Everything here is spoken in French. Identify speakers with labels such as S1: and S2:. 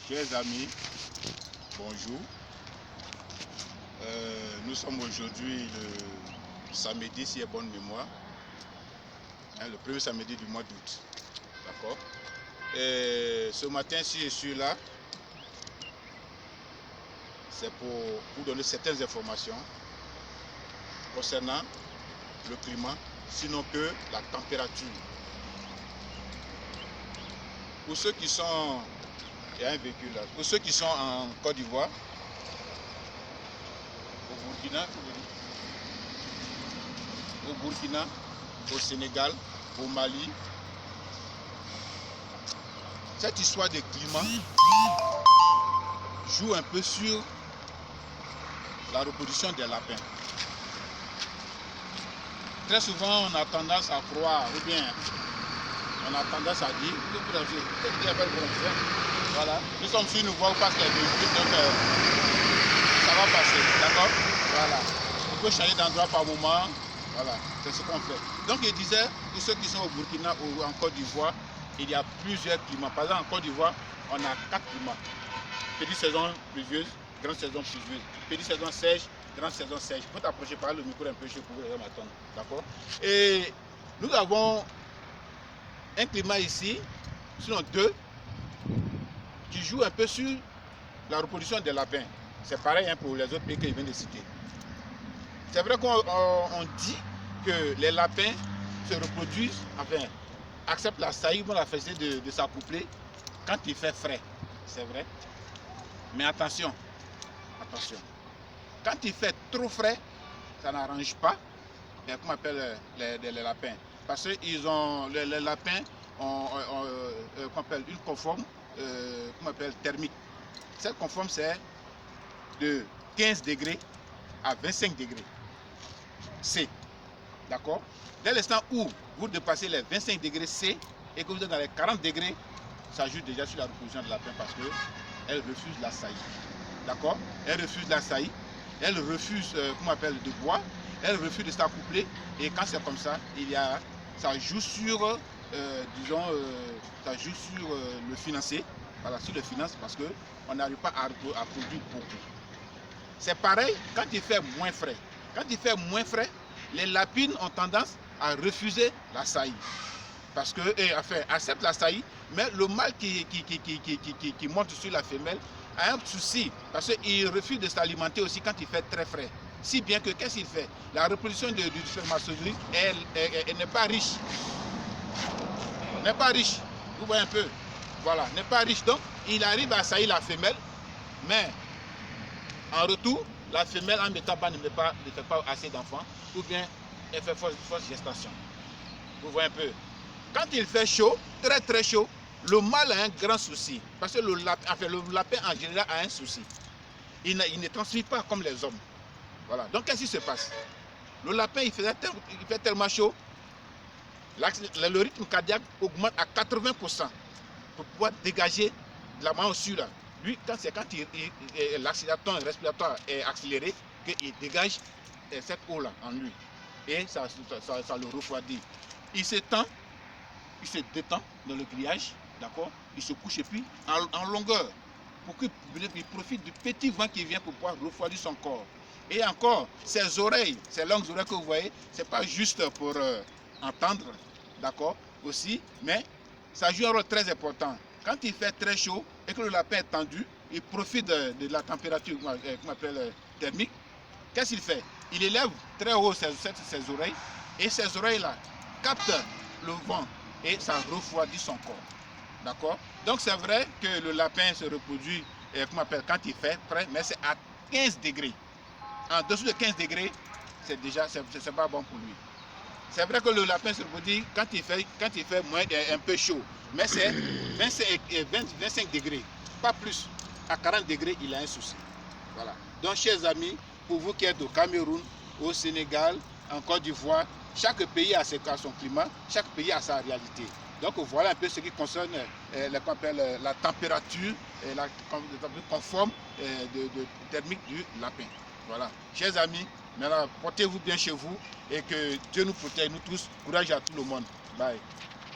S1: Chers amis, bonjour. Nous sommes aujourd'hui le samedi, si j'ai bonne mémoire, le premier samedi du mois d'août. D'accord. Ce matin, si je suis là, c'est pour vous donner certaines informations concernant le climat, sinon que la température. Pour ceux qui sont, il y a un véhicule là, pour ceux qui sont en Côte d'Ivoire, au Burkina, au Sénégal, au Mali, cette histoire de climat joue un peu sur la reproduction des lapins. Très souvent, on a tendance à croire, ou bien on a tendance à dire, voilà, nous sommes sur une voie où passe les véhicules, donc ça va passer, d'accord? Voilà, on peut changer d'endroit par moment, voilà, c'est ce qu'on fait. Donc je disais, pour ceux qui sont au Burkina ou en Côte d'Ivoire, il y a plusieurs climats. Par exemple, en Côte d'Ivoire, on a 4 climats. Petite saison pluvieuse, grande saison pluvieuse, petite saison sèche, grande saison sèche. Il faut t'approcher par le micro un peu chaud pour vous m'attendre, d'accord? Et nous avons un climat ici, sinon 2, qui joue un peu sur la reproduction des lapins. C'est pareil pour les autres pays que je viens de citer. C'est vrai qu'on dit que les lapins se reproduisent, enfin, acceptent la saillie, la facilité de s'accoupler quand il fait frais. C'est vrai. Mais attention, attention. Quand il fait trop frais, ça n'arrange pas, comment on appelle les lapins. Parce que les lapins ont une conforme thermique. Cette conforme, c'est de 15 degrés à 25 degrés C. D'accord? Dès l'instant où vous dépassez les 25 degrés C et que vous êtes dans les 40 degrés, ça joue déjà sur la reproduction de lapin parce qu'elle refuse la saillie. D'accord? Elle refuse la saillie, elle refuse de boire, elle refuse de s'accoupler, et quand c'est comme ça, ça joue sur, ça joue sur le financier, voilà, sur le finance, parce qu'on n'arrive pas à produire beaucoup. C'est pareil quand il fait moins frais. Quand il fait moins frais, les lapines ont tendance à refuser la saillie. Parce que, accepte la saillie, mais le mâle qui monte sur la femelle a un souci, parce qu'il refuse de s'alimenter aussi quand il fait très frais. Si bien que, qu'est-ce qu'il fait? La reproduction du spermatozoïde, elle n'est pas riche. N'est pas riche. Vous voyez un peu? Voilà, n'est pas riche. Donc, il arrive à saillir la femelle, mais en retour, la femelle en mettant bas ne fait pas assez d'enfants, ou bien elle fait fausse gestation. Vous voyez un peu? Quand il fait chaud, très très chaud, le mâle a un grand souci. Parce que le lapin en général a un souci. Il ne transmet pas comme les hommes. Voilà. Donc qu'est-ce qui se passe? Le lapin, il fait tellement chaud, le rythme cardiaque augmente à 80% pour pouvoir dégager de la moisissure là. Lui, quand l'accélérateur respiratoire est accéléré, qu'il dégage cette eau-là en lui. Et ça le refroidit. Il s'étend, il se détend dans le grillage, d'accord? Il se couche et puis en longueur, pour qu'il profite du petit vent qui vient pour pouvoir refroidir son corps. Et encore, ses oreilles, ces longues oreilles que vous voyez, c'est pas juste pour entendre, d'accord, aussi, mais ça joue un rôle très important. Quand il fait très chaud et que le lapin est tendu, il profite de la température qu'on appelle thermique. Qu'est-ce qu'il fait? Il élève très haut ses oreilles, et ces oreilles-là captent le vent et ça refroidit son corps. D'accord? Donc c'est vrai que le lapin se reproduit quand il fait frais, mais c'est à 15 degrés. En dessous de 15 degrés, c'est pas bon pour lui. C'est vrai que le lapin se reproduit quand il fait un peu chaud, mais c'est 25 degrés, pas plus. À 40 degrés, il a un souci. Voilà. Donc, chers amis, pour vous qui êtes au Cameroun, au Sénégal, en Côte d'Ivoire, chaque pays a son climat, chaque pays a sa réalité. Donc, voilà un peu ce qui concerne la température, la conforme thermique du lapin. Voilà. Chers amis, maintenant, portez-vous bien chez vous et que Dieu nous protège, nous tous. Courage à tout le monde. Bye.